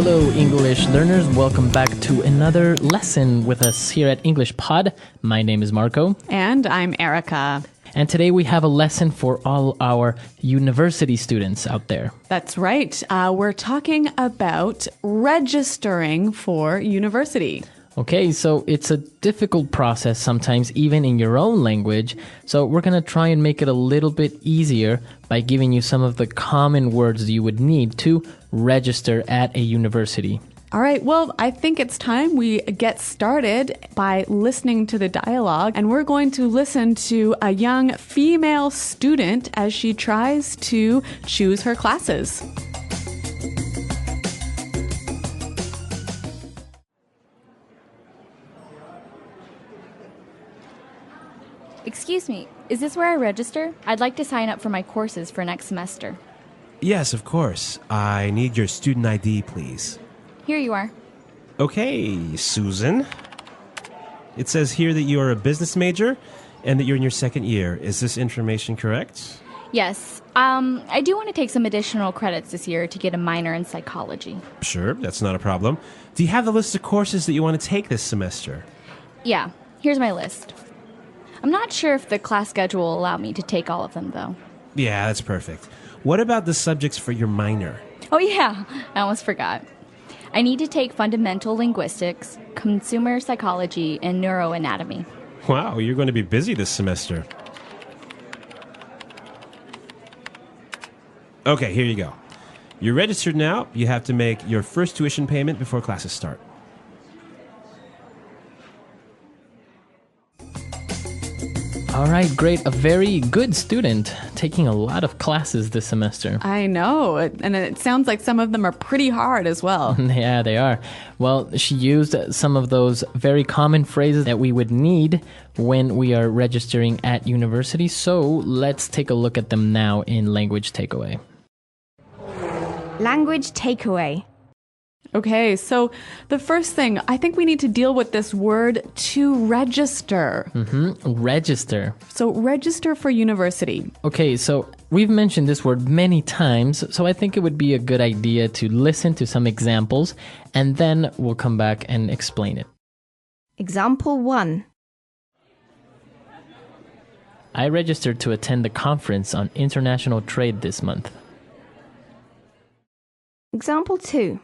Hello, English learners. Welcome back to another lesson with us here at English Pod. My name is Marco. And I'm Erica. And today we have a lesson for all our university students out there. That's right. We're talking about registering for university. Okay, so it's a difficult process sometimes, even in your own language. So we're going to try and make it a little bit easier by giving you some of the common words you would need to register at a university. All right, well, I think it's time we get started by listening to the dialogue, and we're going to listen to a young female student as she tries to choose her classes. Excuse me, is this where I register? I'd like to sign up for my courses for next semester. Yes, of course. I need your student ID, please. Here you are. Okay, Susan. It says here that you are a business major and that you're in your second year. Is this information correct? Yes, I do want to take some additional credits this year to get a minor in psychology. Sure, that's not a problem. Do you have the list of courses that you want to take this semester? Yeah, here's my list. I'm not sure if the class schedule will allow me to take all of them, though. Yeah, that's perfect. What about the subjects for your minor? Oh yeah, I almost forgot. I need to take fundamental linguistics, consumer psychology, and neuroanatomy. Wow, you're going to be busy this semester. Okay, here you go. You're registered now. You have to make your first tuition payment before classes start. All right, great. A very good student, taking a lot of classes this semester. I know, and it sounds like some of them are pretty hard as well. Yeah, they are. Well, she used some of those very common phrases that we would need when we are registering at university. So let's take a look at them now in Language Takeaway. Language takeaway. Okay, so the first thing, I think we need to deal with this word to register. Register. So register for university. Okay, so we've mentioned this word many times, so I think it would be a good idea to listen to some examples, and then we'll come back and explain it. Example 1. I registered to attend the conference on international trade this month. Example 2.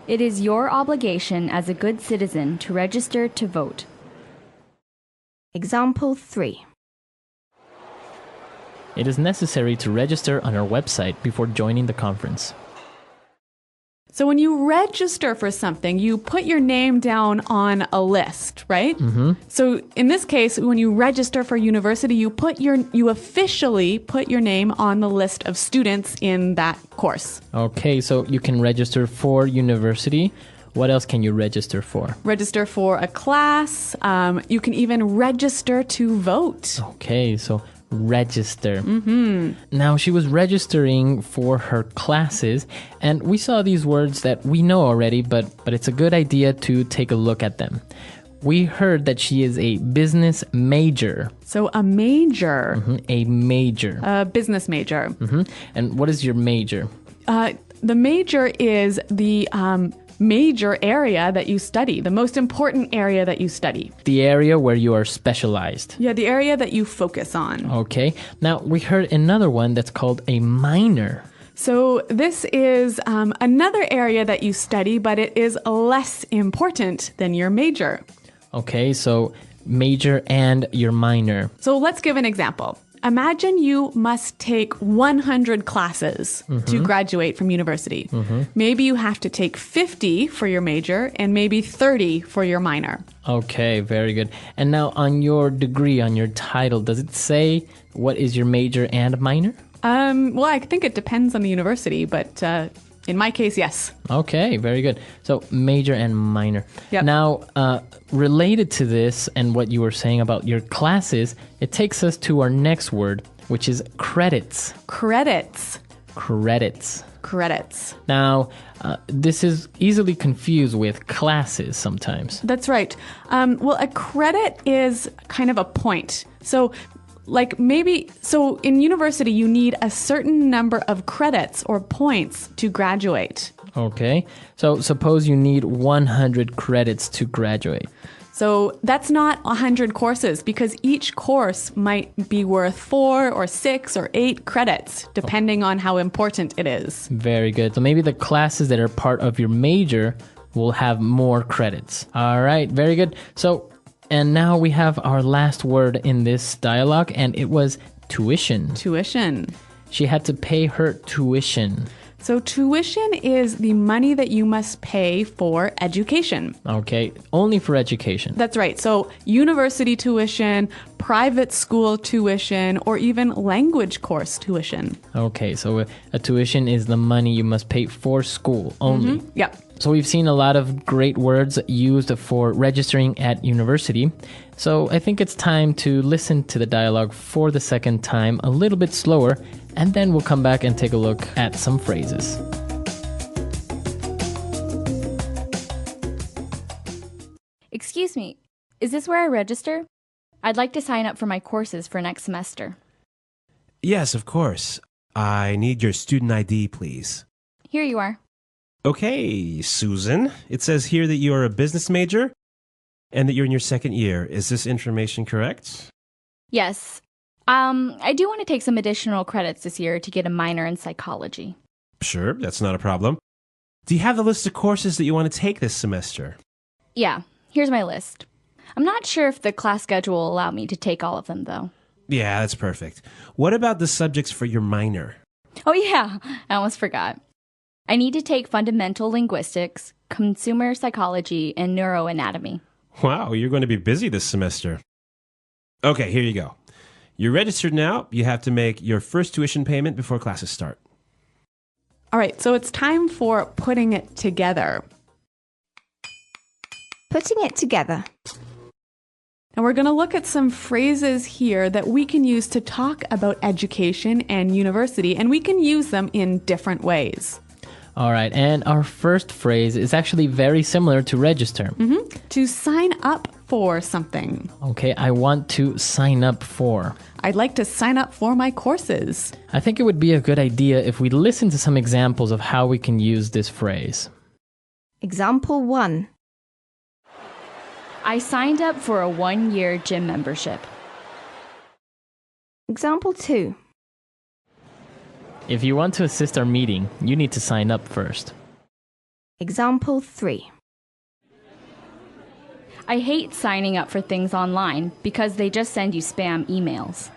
It is your obligation as a good citizen to register to vote. Example 3. It is necessary to register on our website before joining the conference. So when you register for something, you put your name down on a list, right? So in this case, when you register for university, you officially put your name on the list of students in that course. Okay, so you can register for university. What else can you register for? Register for a class. You can even register to vote. Okay, so register. Now, she was registering for her classes, and we saw these words that we know already, but it's a good idea to take a look at them. We heard that she is a business major. So a major. A major. A business major. And what is your major? The major is the major area that you study, the most important area that you study. The area where you are specialized. Yeah, the area that you focus on. Okay. Now, we heard another one that's called a minor. So this is another area that you study, but it is less important than your major. Okay, so major and your minor. So let's give an example. Imagine you must take 100 classes to graduate from university. Maybe you have to take 50 for your major and maybe 30 for your minor. Okay, very good. And now on your degree, on your title, does it say what is your major and minor? Well, I think it depends on the university, but in my case, yes. Okay, very good. So major and minor. Yep. Now, related to this and what you were saying about your classes, it takes us to our next word, which is credits. Credits. Credits. Credits. Now, this is easily confused with classes sometimes. That's right. Well, a credit is kind of a point. So like maybe, so in university, you need a certain number of credits or points to graduate. Okay. So suppose you need 100 credits to graduate. So that's not 100 courses because each course might be worth 4 or 6 or 8 credits, depending on how important it is. Very good. So maybe the classes that are part of your major will have more credits. All right. Very good. So, and now we have our last word in this dialogue, and it was tuition. Tuition. She had to pay her tuition. So tuition is the money that you must pay for education. Okay, only for education. That's right. So university tuition, private school tuition, or even language course tuition. Okay, so a tuition is the money you must pay for school only. Yep. So we've seen a lot of great words used for registering at university. So I think it's time to listen to the dialogue for the second time, a little bit slower, and then we'll come back and take a look at some phrases. Excuse me, is this where I register? I'd like to sign up for my courses for next semester. Yes, of course. I need your student ID, please. Here you are. Okay, Susan. It says here that you are a business major and that you're in your second year. Is this information correct? Yes. I do want to take some additional credits this year to get a minor in psychology. Sure, that's not a problem. Do you have the list of courses that you want to take this semester? Yeah, here's my list. I'm not sure if the class schedule will allow me to take all of them, though. Yeah, that's perfect. What about the subjects for your minor? Oh, yeah, I almost forgot. I need to take fundamental linguistics, consumer psychology, and neuroanatomy. Wow, you're going to be busy this semester. Okay, here you go. You're registered now. You have to make your first tuition payment before classes start. All right, so it's time for putting it together. Putting it together. And we're going to look at some phrases here that we can use to talk about education and university, and we can use them in different ways. All right, and our first phrase is actually very similar to register. To sign up for something. Okay, I want to sign up for. I'd like to sign up for my courses. I think it would be a good idea if we listen to some examples of how we can use this phrase. Example 1. I signed up for a 1-year gym membership. Example 2. If you want to assist our meeting, you need to sign up first. Example 3. I hate signing up for things online because they just send you spam emails.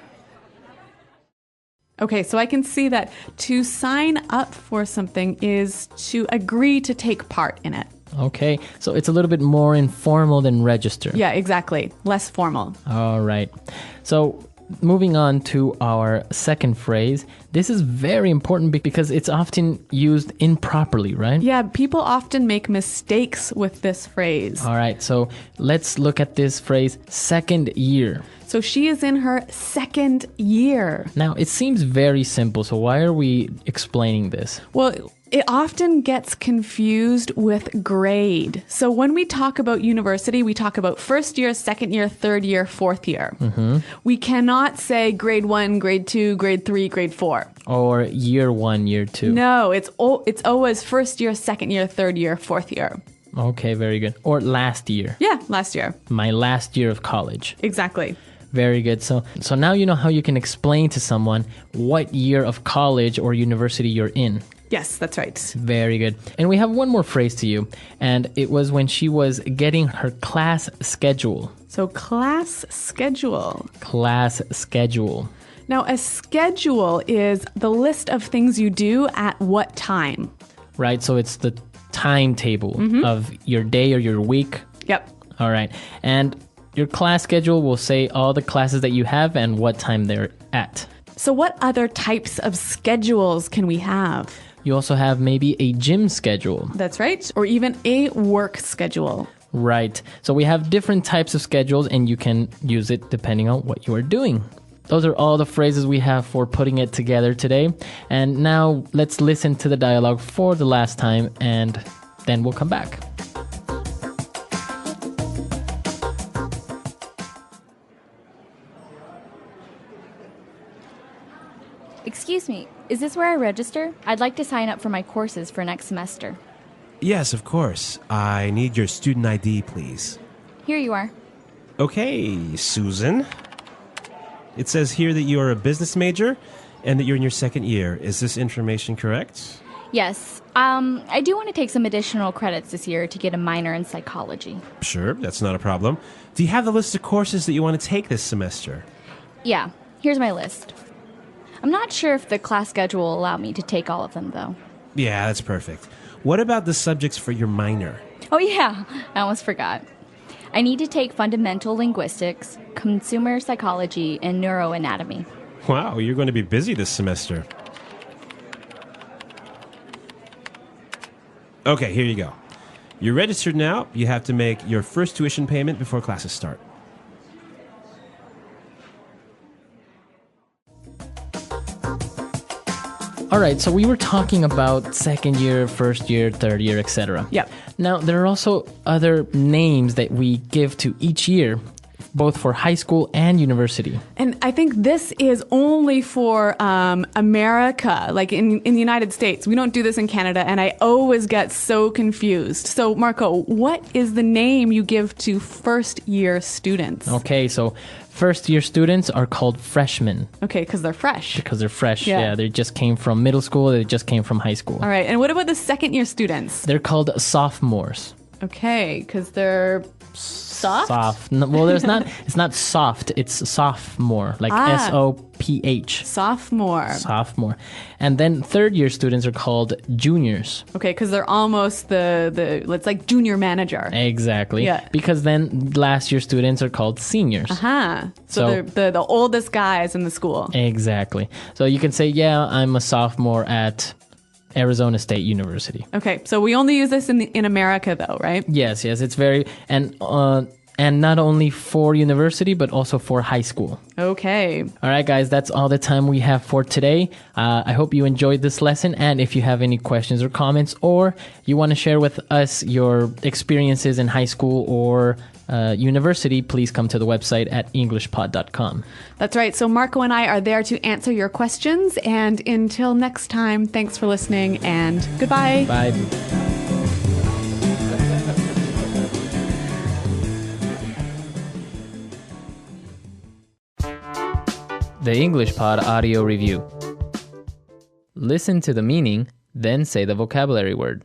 Okay, so I can see that to sign up for something is to agree to take part in it. Okay, so it's a little bit more informal than register. Yeah, exactly. Less formal. All right. So moving on to our second phrase, this is very important because it's often used improperly, right? Yeah, people often make mistakes with this phrase. All right, so let's look at this phrase, second year. So she is in her second year. Now, it seems very simple, so why are we explaining this? Well, it often gets confused with grade. So when we talk about university, we talk about first year, second year, third year, fourth year. We cannot say grade 1, grade 2, grade 3, grade 4. Or year 1, year 2. No, it's always first year, second year, third year, fourth year. Okay, very good. Or last year. Yeah, last year. My last year of college. Exactly. Very good. So now you know how you can explain to someone what year of college or university you're in. Yes, that's right. Very good. And we have one more phrase to you, and it was when she was getting her class schedule. So class schedule. Class schedule. Now, a schedule is the list of things you do at what time. Right, so it's the timetable of your day or your week. Yep. All right. And your class schedule will say all the classes that you have and what time they're at. So what other types of schedules can we have? You also have maybe a gym schedule. That's right. Or even a work schedule. Right. So we have different types of schedules and you can use it depending on what you are doing. Those are all the phrases we have for putting it together today. And now let's listen to the dialogue for the last time and then we'll come back. Excuse me, is this where I register? I'd like to sign up for my courses for next semester. Yes, of course. I need your student ID, please. Here you are. Okay, Susan. It says here that you are a business major and that you're in your second year. Is this information correct? Yes, I do want to take some additional credits this year to get a minor in psychology. Sure, that's not a problem. Do you have the list of courses that you want to take this semester? Yeah, here's my list. I'm not sure if the class schedule will allow me to take all of them, though. Yeah, that's perfect. What about the subjects for your minor? Oh yeah, I almost forgot. I need to take fundamental linguistics, consumer psychology, and neuroanatomy. Wow, you're going to be busy this semester. Okay, here you go. You're registered now. You have to make your first tuition payment before classes start. All right, so we were talking about second year, first year, third year, etc. Yep. Now, there are also other names that we give to each year, both for high school and university. And I think this is only for America, like in the United States. We don't do this in Canada, and I always get so confused. So, Marco, what is the name you give to first-year students? Okay, so first year students are called freshmen Okay, because they're fresh. because they're fresh. Yeah. Yeah, they just came from middle school, they just came from high school. All right, and what about the second-year students? They're called sophomores. Okay, because they're soft? Soft. No, well, it's not soft, it's sophomore, like SOPH. Sophomore. Sophomore. And then third year students are called juniors. Okay, because they're almost it's like junior manager. Exactly. Yeah. Because then last year students are called seniors. Huh. So So- they're the oldest guys in the school. Exactly. So you can say, yeah, I'm a sophomore at Arizona State University. Okay, so we only use this in America, though, right? Yes, it's very and not only for university but also for high school. Okay. All right, guys, that's all the time we have for today. I hope you enjoyed this lesson, and if you have any questions or comments, or you want to share with us your experiences in high school or university, please come to the website at englishpod.com. That's right. So Marco and I are there to answer your questions. And until next time, thanks for listening and goodbye. Bye. The English Pod Audio Review. Listen to the meaning, then say the vocabulary word.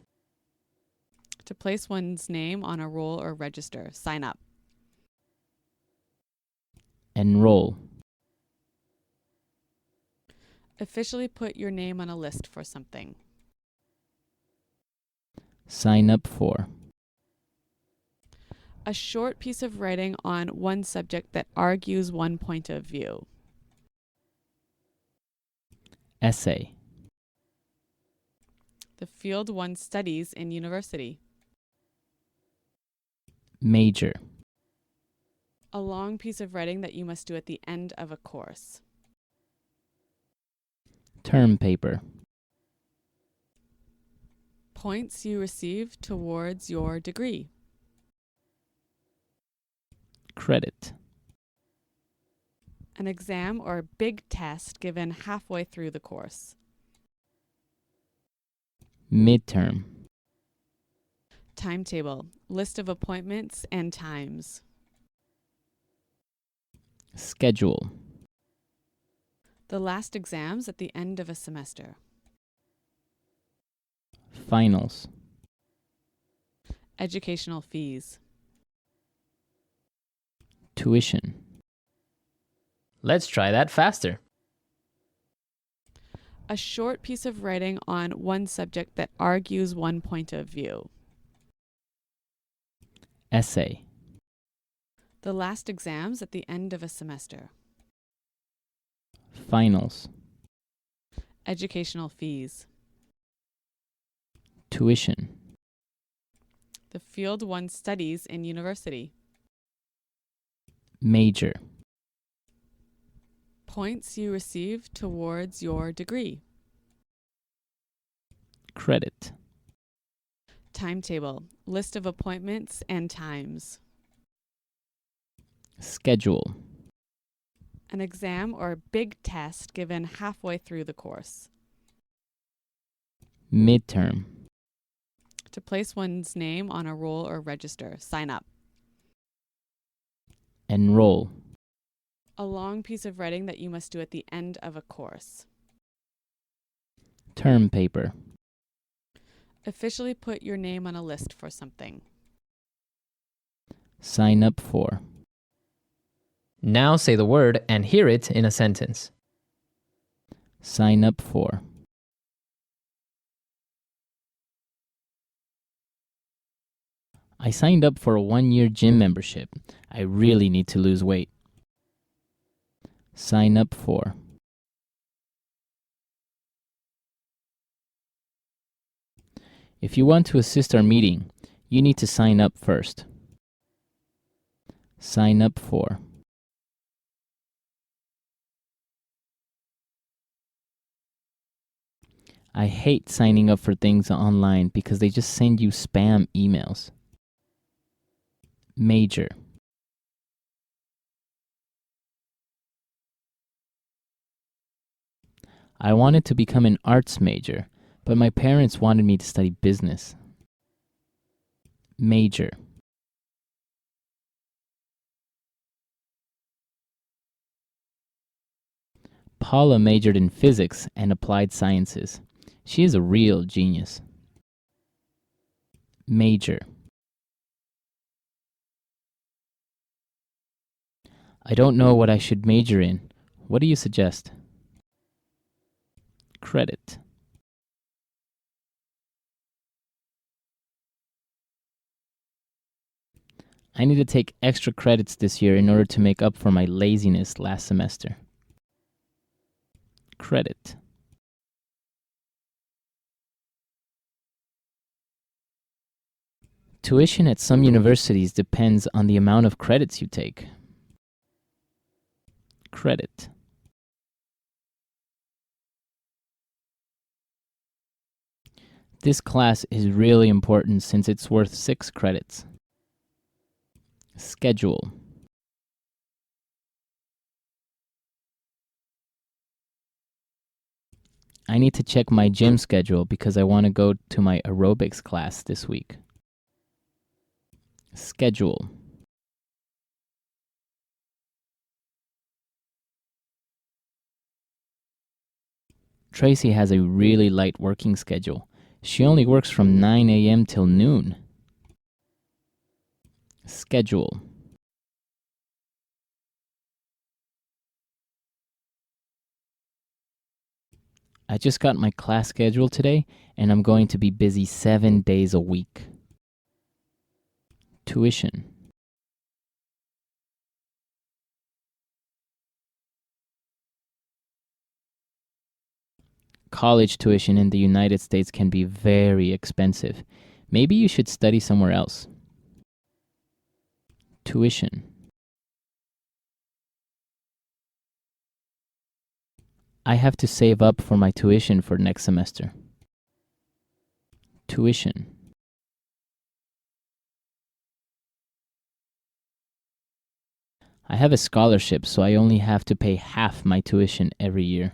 To place one's name on a roll or register, sign up. Enroll. Officially put your name on a list for something. Sign up for. A short piece of writing on one subject that argues one point of view. Essay. The field one studies in university. Major. A long piece of writing that you must do at the end of a course. Term paper. Points you receive towards your degree. Credit. An exam or big test given halfway through the course. Midterm. Timetable, list of appointments and times. Schedule. The last exams at the end of a semester. Finals. Educational fees. Tuition. Let's try that faster. A short piece of writing on one subject that argues one point of view. Essay. The last exams at the end of a semester. Finals. Educational fees. Tuition. The field one studies in university. Major. Points you receive towards your degree. Credit. Timetable, list of appointments and times. Schedule. An exam or big test given halfway through the course. Midterm. To place one's name on a roll or register. Sign up. Enroll. A long piece of writing that you must do at the end of a course. Term paper. Officially put your name on a list for something. Sign up for. Now say the word and hear it in a sentence. Sign up for. I signed up for a 1-year gym membership. I really need to lose weight. Sign up for. If you want to assist our meeting, you need to sign up first. Sign up for. I hate signing up for things online because they just send you spam emails. Major. I wanted to become an arts major, but my parents wanted me to study business. Major. Paula majored in physics and applied sciences. She is a real genius. Major. I don't know what I should major in. What do you suggest? Credit. I need to take extra credits this year in order to make up for my laziness last semester. Credit. Tuition at some universities depends on the amount of credits you take. Credit. This class is really important since it's worth 6 credits. Schedule. I need to check my gym schedule because I want to go to my aerobics class this week. Schedule. Tracy has a really light working schedule. She only works from 9 a.m. till noon. Schedule. I just got my class schedule today, and I'm going to be busy 7 days a week. Tuition. College tuition in the United States can be very expensive. Maybe you should study somewhere else. Tuition. I have to save up for my tuition for next semester. Tuition. I have a scholarship, so I only have to pay half my tuition every year.